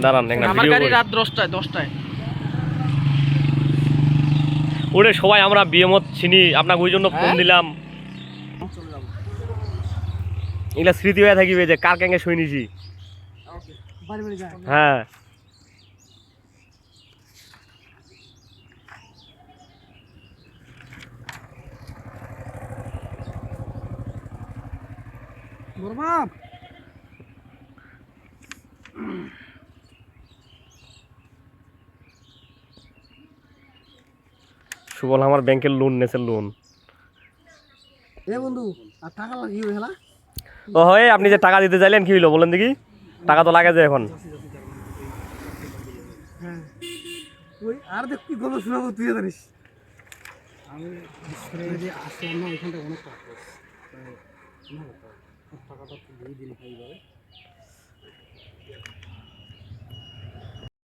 দাঁড়ান একটা আমার ভিডিও গাড়ি করি। রাত 10টায় ওরে সবাই আমরা বিএমত চিনি, আপনাকে ওই জন্য ফোন হ্যাঁ? দিলাম। চলে যাবো। এগুলা স্মৃতি হয়ে থাকিবে যে কার ক্যাঙ্গে শুই নিছি। ওকে বাড়ি বাড়ি যায়। হ্যাঁ বড় বাপ সুবল আমার ব্যাংকের লোন নেছে লোন। এ বন্ধু আর টাকা লাগিও হেলা ও হয় আপনি যে টাকা দিতে চাইলেন কি হইলো বলেন দেখি? টাকা তো লাগে যে এখন। হ্যাঁ ওই আর দেখ কি গল্প শোনাবো তুই জানিস আমি যে আসলাম না ওইখানটা অনেক টাকা টাকাটা দিয়ে দিলে খাই